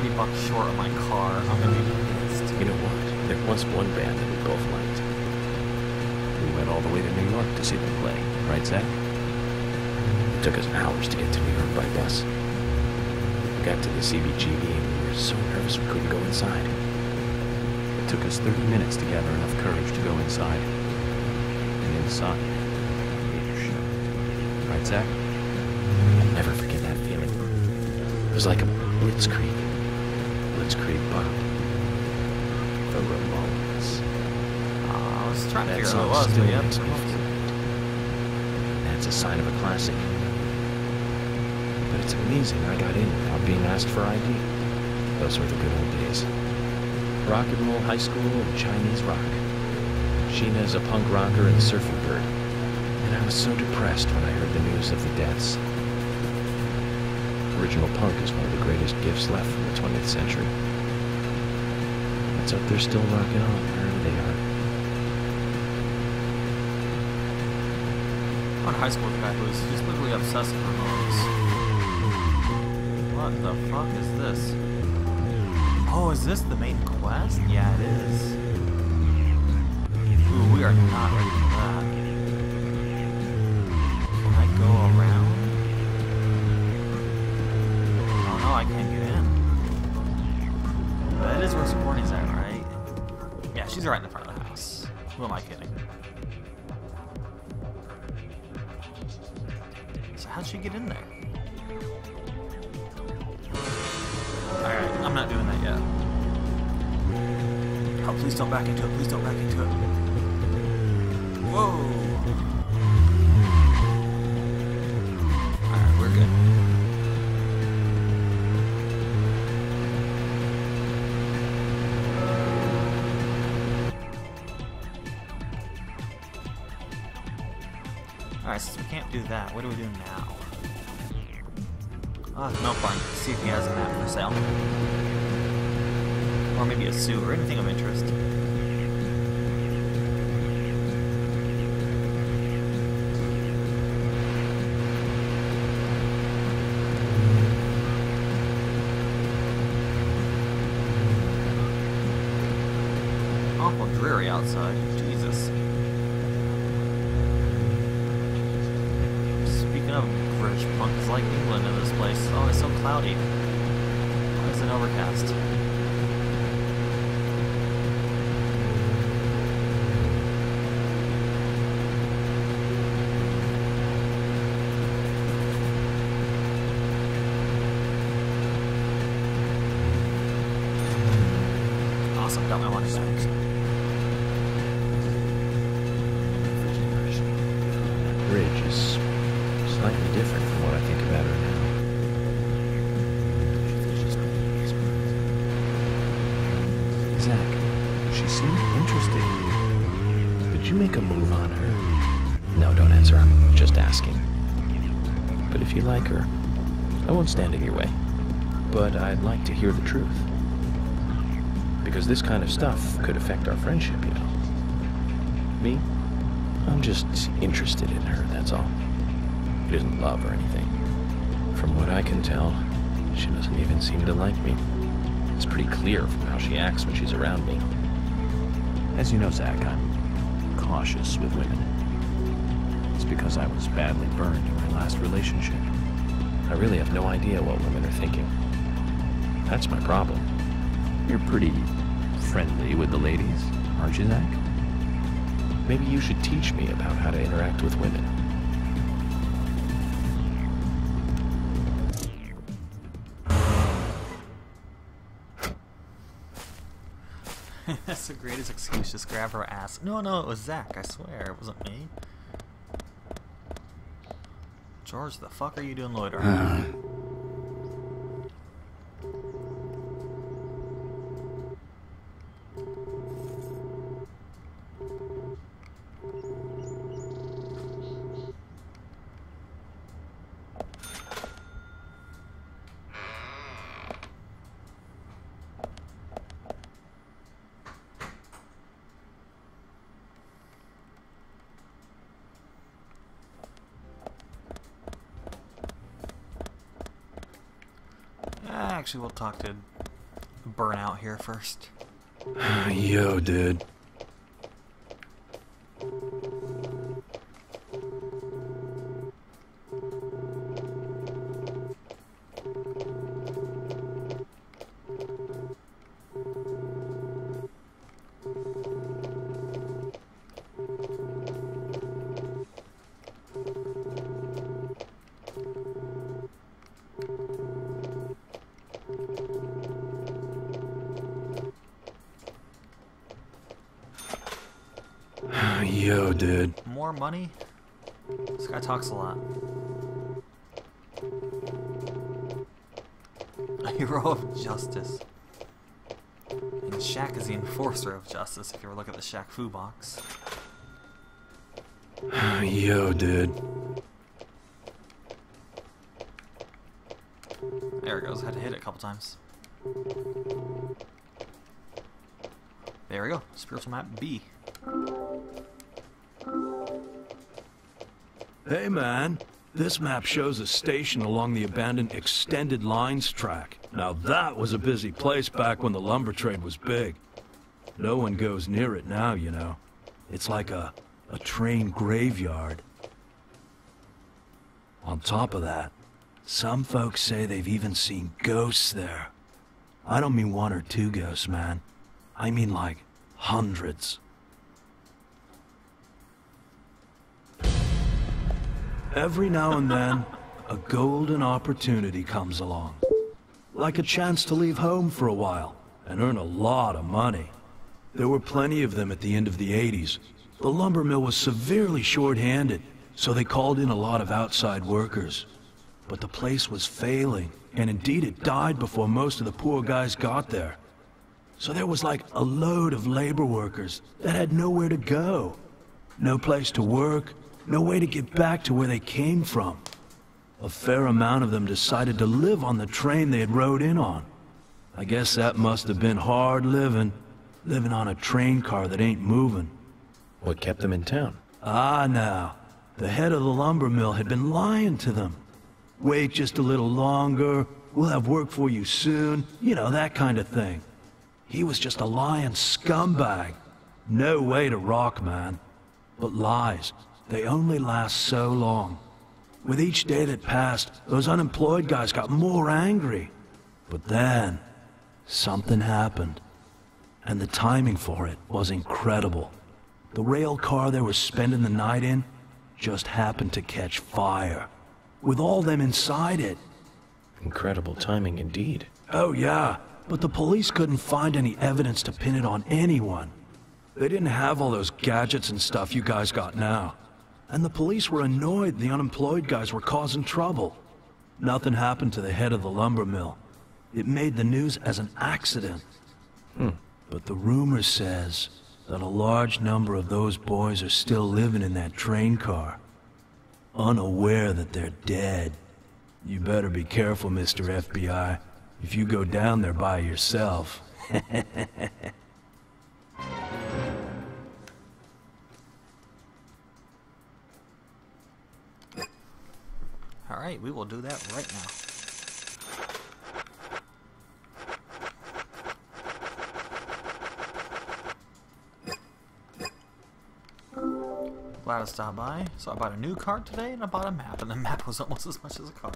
$30 short on my car. I'm gonna be pissed. You know what? There was one band that we both liked. We went all the way to New York to see them play, right, Zach? It took us hours to get to New York by bus. We got to the CBGB and we were so nervous we couldn't go inside. It took us 30 minutes to gather enough courage to go inside. And inside, it showed. Right, Zach? I'll never forget that feeling. It was like a blitzkrieg. Blitzkrieg pop. The Ramones. I was trying to That figure out song who it was, still but yeah. makes me feel good. That's a sign of a classic. But it's amazing I got in without being asked for ID. Those were the good old days. Rock and roll high school and Chinese rock. Sheena's a punk rocker and surfing bird. And I was so depressed when I heard the news of the deaths. Original punk is one of the greatest gifts left from the 20th century. Let's hope they're still rocking on wherever they are. I went to high school with a guy who was just literally obsessed with Ramones. What the fuck is this? Oh, is this the main quest? Yeah, it is. Ooh, we are not ready for that. Can I go around? Oh no, I can't get in. That is where Supporting's at, right? Yeah, she's right in the front of the house. Who am I kidding? So how'd she get in there? Alright, I'm not doing that yet. Oh, please don't back into it. Please don't back into it. Whoa! Alright, we're good. Alright, since we can't do that, what do we do now? No fun. See if he has a map for sale. Or maybe a suit or anything of interest. Awful dreary outside. Jesus. Speaking of British punk, it's like England in this place. Oh, it's so cloudy. Why is it overcast? Awesome, got my money back. That bridge is slightly different from what I think about her now. Zach, she seemed interested. Did you make a move on her? No, don't answer. I'm just asking. But if you like her, I won't stand in your way. But I'd like to hear the truth. Because this kind of stuff could affect our friendship, you know. Me? I'm just interested in her, that's all. It isn't love or anything. From what I can tell, she doesn't even seem to like me. It's pretty clear from how she acts when she's around me. As you know, Zach, I'm cautious with women. It's because I was badly burned in my last relationship. I really have no idea what women are thinking. That's my problem. You're pretty friendly with the ladies, aren't you, Zach? Maybe you should teach me about how to interact with women. That's the greatest excuse, just grab her ass. No, it was Zach, I swear, it wasn't me. George, the fuck are you doing loitering? Actually, we'll talk to burn out here first. Yo, dude. Yo, dude. More money? This guy talks a lot. A hero of justice. And Shaq is the enforcer of justice, if you ever look at the Shaq Fu box. Yo, dude. There it goes. Had to hit it a couple times. There we go. Spiritual map B. Hey, man. This map shows a station along the abandoned extended lines track. Now that was a busy place back when the lumber trade was big. No one goes near it now, you know. It's like a train graveyard. On top of that, some folks say they've even seen ghosts there. I don't mean one or two ghosts, man. I mean like hundreds. Every now and then, a golden opportunity comes along. Like a chance to leave home for a while and earn a lot of money. There were plenty of them at the end of the 80s. The lumber mill was severely short-handed, so they called in a lot of outside workers. But the place was failing, and indeed it died before most of the poor guys got there. So there was like a load of labor workers that had nowhere to go. No place to work, no way to get back to where they came from. A fair amount of them decided to live on the train they had rode in on. I guess that must have been hard living on a train car that ain't moving. What kept them in town? Ah, now. The head of the lumber mill had been lying to them. Wait just a little longer, we'll have work for you soon, you know, that kind of thing. He was just a lying scumbag. No way to rock, man. But lies, they only last so long. With each day that passed, those unemployed guys got more angry. But then, something happened. And the timing for it was incredible. The rail car they were spending the night in just happened to catch fire, with all them inside it. Incredible timing indeed. Oh yeah, but the police couldn't find any evidence to pin it on anyone. They didn't have all those gadgets and stuff you guys got now. And the police were annoyed the unemployed guys were causing trouble. Nothing happened to the head of the lumber mill. It made the news as an accident. But the rumor says that a large number of those boys are still living in that train car, unaware that they're dead. You better be careful, Mr. FBI, if you go down there by yourself. Alright, we will do that right now. Glad to stop by. So I bought a new card today and I bought a map, and the map was almost as much as a car.